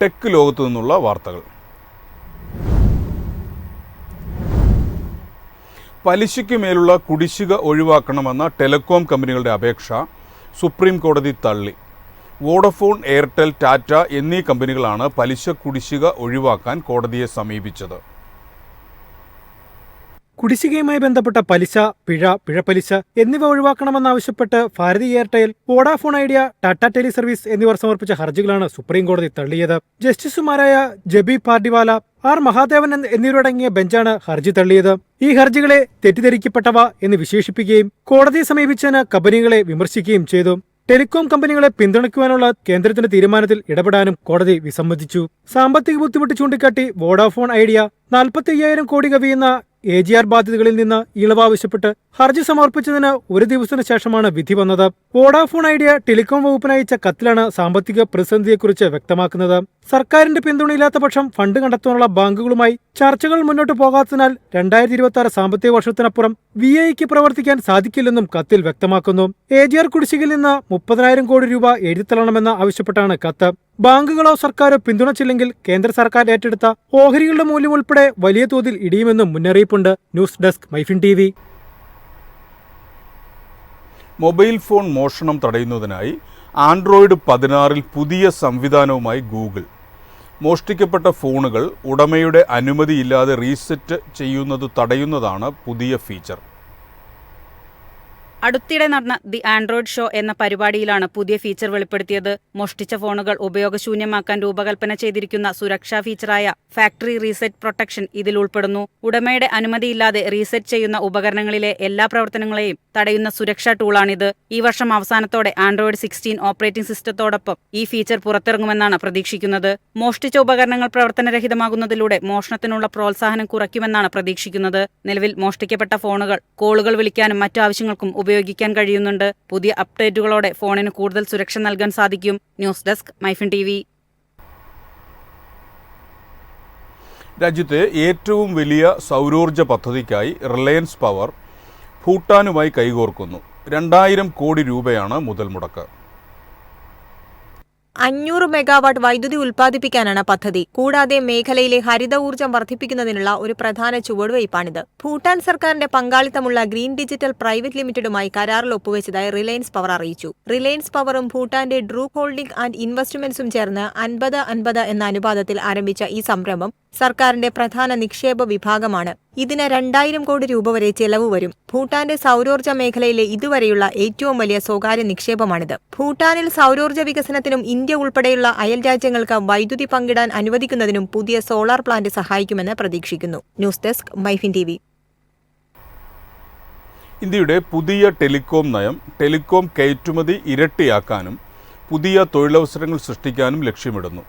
Tech ലോകത്തു നിന്നുള്ള വാർത്തകൾ. പലിശയ്ക്ക് മേലുള്ള കുടിശ്ശിക ഒഴിവാക്കണമെന്ന ടെലികോം കമ്പനികളുടെ അപേക്ഷ സുപ്രീം കോടതി തള്ളി. വോഡഫോൺ, എയർടെൽ, ടാറ്റ എന്നീ കമ്പനികളാണ് പലിശ കുടിശ്ശിക ഒഴിവാക്കാൻ കോടതിയെ സമീപിച്ചത്. കുടിശ്ശികയുമായി ബന്ധപ്പെട്ട പലിശ, പിഴപ്പലിശ എന്നിവ ഒഴിവാക്കണമെന്നാവശ്യപ്പെട്ട് Bharti Airtel, Vodafone Idea, Tata Teleservices എന്നിവർ സമർപ്പിച്ച ഹർജികളാണ് സുപ്രീം കോടതി തള്ളിയത്. ജസ്റ്റിസുമാരായ ജബി പാർഡിവാല, ആർ മഹാദേവൻ എന്നിവരടങ്ങിയ ബെഞ്ചാണ് ഹർജി തള്ളിയത്. ഈ ഹർജികളെ തെറ്റിദ്ധരിക്കപ്പെട്ടവ എന്ന് വിശേഷിപ്പിക്കുകയും കോടതിയെ സമീപിച്ചതിന് കമ്പനികളെ വിമർശിക്കുകയും ചെയ്തു. ടെലികോം കമ്പനികളെ പിന്തുണയ്ക്കുവാനുള്ള കേന്ദ്രത്തിന്റെ തീരുമാനത്തിൽ ഇടപെടാനും കോടതി വിസമ്മതിച്ചു. സാമ്പത്തിക ബുദ്ധിമുട്ട് ചൂണ്ടിക്കാട്ടി വോഡാഫോൺ ഐഡിയ 45,000 കോടി കവിയുന്ന AGR ബാധ്യതകളിൽ നിന്ന് ഇളവ് ആവശ്യപ്പെട്ട് ഹർജി സമർപ്പിച്ചതിന് ഒരു ദിവസത്തിന് ശേഷമാണ് വിധി വന്നത്. വോഡാഫോൺ ഐഡിയ ടെലികോം വകുപ്പിന് അയച്ച കത്തിലാണ് സാമ്പത്തിക പ്രതിസന്ധിയെക്കുറിച്ച് വ്യക്തമാക്കുന്നത്. സർക്കാരിന്റെ പിന്തുണയില്ലാത്ത പക്ഷം ഫണ്ട് കണ്ടെത്താനുള്ള ബാങ്കുകളുമായി ചർച്ചകൾ മുന്നോട്ട് പോകാത്തതിനാൽ 2026 സാമ്പത്തിക വർഷത്തിനപ്പുറം VIക്ക് പ്രവർത്തിക്കാൻ സാധിക്കില്ലെന്നും കത്തിൽ വ്യക്തമാക്കുന്നു. AGR കുടിശ്ശികയിൽ നിന്ന് 30,000 കോടി രൂപ എഴുതിത്തള്ളണമെന്ന് ആവശ്യപ്പെട്ടാണ് കത്ത്. ബാങ്കുകളോ സർക്കാരോ പിന്തുണച്ചില്ലെങ്കിൽ കേന്ദ്ര സർക്കാർ ഏറ്റെടുത്ത ഓഹരികളുടെ മൂല്യം ഉൾപ്പെടെ വലിയ തോതിൽ ഇടിയുമെന്നും മുന്നറിയിപ്പുണ്ട്. News desk, MyFin TV. Mobile phone മോഷണം തടയുന്നതിനായി ആൻഡ്രോയിഡ് 16 പുതിയ സംവിധാനവുമായി ഗൂഗിൾ. മോഷ്ടിക്കപ്പെട്ട ഫോണുകൾ ഉടമയുടെ അനുമതിയില്ലാതെ റീസെറ്റ് ചെയ്യുന്നത് തടയുന്നതാണ് പുതിയ ഫീച്ചർ. അടുത്തിടെ നടന്ന ദി ആൻഡ്രോയിഡ് ഷോ എന്ന പരിപാടിയിലാണ് പുതിയ ഫീച്ചർ വെളിപ്പെടുത്തിയത്. മോഷ്ടിച്ച ഫോണുകൾ ഉപയോഗശൂന്യമാക്കാൻ രൂപകൽപ്പന ചെയ്തിരിക്കുന്ന സുരക്ഷാ ഫീച്ചറായ ഫാക്ടറി റീസെറ്റ് പ്രൊട്ടക്ഷൻ ഇതിൽ ഉൾപ്പെടുന്നു. ഉടമയുടെ അനുമതിയില്ലാതെ റീസെറ്റ് ചെയ്യുന്ന ഉപകരണങ്ങളിലെ എല്ലാ പ്രവർത്തനങ്ങളെയും തടയുന്ന സുരക്ഷാ ടൂളാണിത്. ഈ വർഷം അവസാനത്തോടെ ആൻഡ്രോയിഡ് 16 ഓപ്പറേറ്റിംഗ് സിസ്റ്റത്തോടൊപ്പം ഈ ഫീച്ചർ പുറത്തിറങ്ങുമെന്നാണ് പ്രതീക്ഷിക്കുന്നത്. മോഷ്ടിച്ച ഉപകരണങ്ങൾ പ്രവർത്തനരഹിതമാകുന്നതിലൂടെ മോഷണത്തിനുള്ള പ്രോത്സാഹനം കുറയ്ക്കുമെന്നാണ് പ്രതീക്ഷിക്കുന്നത്. നിലവിൽ മോഷ്ടിക്കപ്പെട്ട ഫോണുകൾ കോളുകൾ വിളിക്കാനും മറ്റു ആവശ്യങ്ങൾക്കും ഉപയോഗിക്കാൻ കഴിയുന്നുണ്ട്. പുതിയ അപ്ഡേറ്റുകളോടെ ഫോണിന് കൂടുതൽ സുരക്ഷ നൽകാൻ സാധിക്കും. News desk, MyFin TV. രാജ്യത്തെ ഏറ്റവും വലിയ സൗരോർജ്ജ പദ്ധതിക്കായി റിലയൻസ് പവർ ഭൂട്ടാനുമായി കൈകോർക്കുന്നു. 2,000 കോടി രൂപയാണ് മുതൽ മുടക്ക്. 500 മെഗാവാട്ട് വൈദ്യുതി ഉൽപ്പാദിപ്പിക്കാനാണ് പദ്ധതി. കൂടാതെ മേഖലയിലെ ഹരിത ഊർജ്ജം വർദ്ധിപ്പിക്കുന്നതിനുള്ള ഒരു പ്രധാന ചുവടുവയ്പാണിത്. ഭൂട്ടാൻ സർക്കാരിന്റെ പങ്കാളിത്തമുള്ള ഗ്രീൻ ഡിജിറ്റൽ പ്രൈവറ്റ് ലിമിറ്റഡുമായി കരാറിൽ ഒപ്പുവെച്ചതായി റിലയൻസ് പവർ അറിയിച്ചു. റിലയൻസ് പവറും ഭൂട്ടാന്റെ ഡ്രൂപ്പ് ഹോൾഡിംഗ് ആൻഡ് ഇൻവെസ്റ്റ്മെന്റ്സും ചേർന്ന് 50-50 എന്ന അനുപാതത്തിൽ ആരംഭിച്ച ഈ സംരംഭം സർക്കാരിന്റെ പ്രധാന നിക്ഷേപ വിഭാഗമാണ്. ഇതിന് 2,000 കോടി രൂപ വരെ ചെലവ് വരും. ഭൂട്ടാന്റെ സൗരോർജ്ജ മേഖലയിലെ ഇതുവരെയുള്ള ഏറ്റവും വലിയ സ്വകാര്യ നിക്ഷേപമാണിത്. ഭൂട്ടാനിൽ സൗരോർജ്ജ വികസനത്തിനും ഇന്ത്യ ഉൾപ്പെടെയുള്ള അയൽ രാജ്യങ്ങൾക്ക് വൈദ്യുതി പങ്കിടാൻ അനുവദിക്കുന്നതിനും പുതിയ സോളാർ പ്ലാന്റ് സഹായിക്കുമെന്ന് പ്രതീക്ഷിക്കുന്നു. News desk, MyFin TV. ഇന്ത്യയുടെ പുതിയ ടെലികോം നയം ടെലികോം കയറ്റുമതി ഇരട്ടിയാക്കാനും പുതിയ തൊഴിലവസരങ്ങൾ സൃഷ്ടിക്കാനും ലക്ഷ്യമിടുന്നു.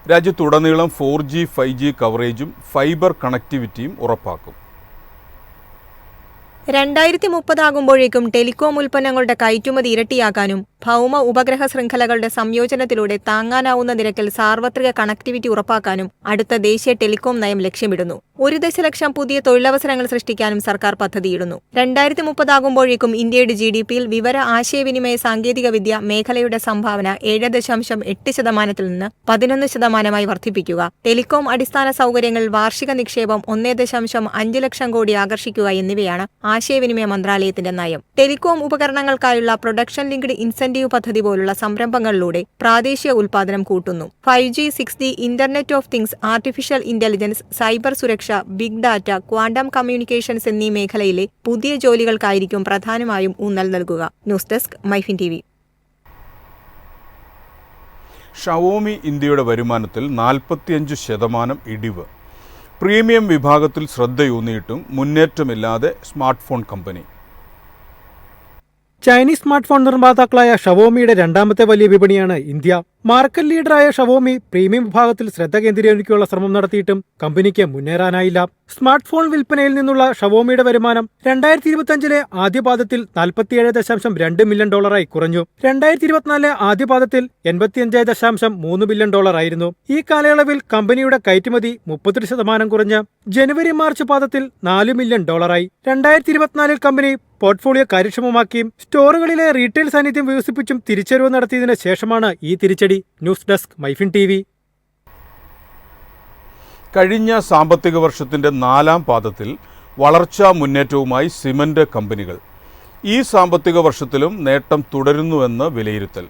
രാജ്യത്തുടനീളം 4G, 5G കവറേജും ഫൈബർ കണക്ടിവിറ്റിയും ഉറപ്പാക്കും. 2030 ആകുമ്പോഴേക്കും ടെലികോം ഉൽപ്പന്നങ്ങളുടെ കയറ്റുമതി ഇരട്ടിയാക്കാനും ഭൗമ ഉപഗ്രഹ ശൃംഖലകളുടെ സംയോജനത്തിലൂടെ താങ്ങാനാവുന്ന നിരക്കിൽ സാർവത്രിക കണക്ടിവിറ്റി ഉറപ്പാക്കാനും അടുത്ത ദേശീയ ടെലികോം നയം ലക്ഷ്യമിടുന്നു. 1 ദശലക്ഷം പുതിയ തൊഴിലവസരങ്ങൾ സൃഷ്ടിക്കാനും സർക്കാർ പദ്ധതിയിടുന്നു. 2030 ആകുമ്പോഴേക്കും ഇന്ത്യയുടെ GDPയിൽ വിവര ആശയവിനിമയ സാങ്കേതികവിദ്യ മേഖലയുടെ സംഭാവന 7.8% നിന്ന് 11% വർദ്ധിപ്പിക്കുക. ടെലികോം അടിസ്ഥാന സൗകര്യങ്ങളിൽ വാർഷിക നിക്ഷേപം 1.5 ലക്ഷം കോടി ആകർഷിക്കുക എന്നിവയാണ് ആശയവിനിമയ മന്ത്രാലയത്തിന്റെ നയം. ടെലികോം ഉപകരണങ്ങൾക്കായുള്ള പ്രൊഡക്ഷൻ ലിങ്ക്ഡ് ഇൻസെന്റീവ് പദ്ധതി പോലുള്ള സംരംഭങ്ങളിലൂടെ പ്രാദേശിക ഉൽപ്പാദനം കൂട്ടുന്നു. 5G, 6G, internet of things, artificial intelligence, cyber സുരക്ഷ, ബിഗ് ഡാറ്റ, ക്വാണ്ടം കമ്മ്യൂണിക്കേഷൻസ് എന്നീ മേഖലയിലെ പുതിയ ജോലികൾക്കായിരിക്കും പ്രധാനമായും ഊന്നൽ നൽകുക. News desk, MyFin TV. Xiaomi ഇന്ത്യയുടെ വരുമാനത്തിൽ 45% ഇടിവ്. പ്രീമിയം വിഭാഗത്തിൽ ശ്രദ്ധയൂന്നിയിട്ടും മുന്നേറ്റമില്ലാതെ സ്മാർട്ട് ഫോൺ കമ്പനി. ചൈനീസ് സ്മാർട്ട് ഫോൺ നിർമ്മാതാക്കളായ ഷവോമിയുടെ രണ്ടാമത്തെ വലിയ വിപണിയാണ് ഇന്ത്യ. മാർക്കറ്റ് ലീഡറായ ഷവോമി പ്രീമിയം വിഭാഗത്തിൽ ശ്രദ്ധ കേന്ദ്രീകരിക്കാനുള്ള ശ്രമം നടത്തിയിട്ടും കമ്പനിക്ക് മുന്നേറാനായില്ല. സ്മാർട്ട് ഫോൺ വിൽപ്പനയിൽ നിന്നുള്ള ഷവോമിയുടെ വരുമാനം 2025 ആദ്യപാദത്തിൽ $47.2 മില്യൺ കുറഞ്ഞു. 2024 ആദ്യപാദത്തിൽ $85.3 മില്യൺ ആയിരുന്നു. ഈ കാലയളവിൽ കമ്പനിയുടെ കയറ്റുമതി 38% കുറഞ്ഞ് ജനുവരി-മാർച്ച് പാദത്തിൽ $4 മില്യൺ ആയി. 2024 കമ്പനി പോർട്ട്ഫോളിയോ കാര്യക്ഷമമാക്കിയും സ്റ്റോറുകളിലെ റീറ്റെയിൽ സാന്നിധ്യം വികസിപ്പിച്ചും തിരിച്ചറിവ് നടത്തിയതിനു ശേഷമാണ് ഈ തിരിച്ചടി. News desk, MyFin TV. കഴിഞ്ഞ സാമ്പത്തിക വർഷത്തിൻ്റെ 4ാം പാദത്തിൽ വളർച്ചാ മുന്നേറ്റവുമായി സിമന്റ് കമ്പനികൾ. ഈ സാമ്പത്തിക വർഷത്തിലും നേട്ടം തുടരുന്നുവെന്ന് വിലയിരുത്തൽ.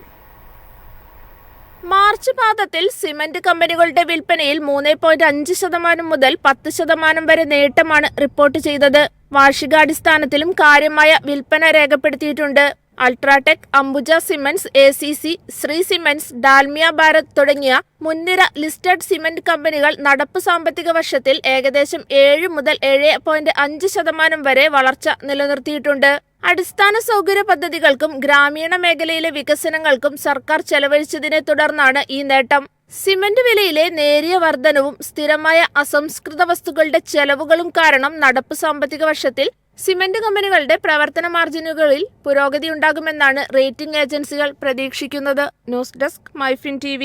മാർച്ച് പാദത്തിൽ സിമന്റ് കമ്പനികളുടെ വിൽപ്പനയിൽ 3.5% മുതൽ 10% വരെ നേട്ടമാണ് റിപ്പോർട്ട് ചെയ്തത്. വാർഷികാടിസ്ഥാനത്തിലും കാര്യമായ വിൽപ്പന രേഖപ്പെടുത്തിയിട്ടുണ്ട്. UltraTech, Ambuja Cements, ACC, Shree Cements, Dalmia Bharat തുടങ്ങിയ മുൻനിര ലിസ്റ്റഡ് സിമന്റ് കമ്പനികൾ നടപ്പ് സാമ്പത്തിക വർഷത്തിൽ ഏകദേശം 7 മുതൽ 7.5% വരെ വളർച്ച നിലനിർത്തിയിട്ടുണ്ട്. അടിസ്ഥാന സൗകര്യ പദ്ധതികൾക്കും ഗ്രാമീണ മേഖലയിലെ വികസനങ്ങൾക്കും സർക്കാർ ചെലവഴിച്ചതിനെ തുടർന്നാണ് ഈ നേട്ടം. സിമന്റ് വിലയിലെ നേരിയ വർധനവും സ്ഥിരമായ അസംസ്കൃത വസ്തുക്കളുടെ ചെലവുകളും കാരണം നടപ്പ് സാമ്പത്തിക വർഷത്തിൽ സിമന്റ് കമ്പനികളുടെ പ്രവർത്തന മാർജിനുകളിൽ പുരോഗതിയുണ്ടാകുമെന്നാണ് റേറ്റിംഗ് ഏജൻസികൾ പ്രതീക്ഷിക്കുന്നത്. News desk, MyFin TV.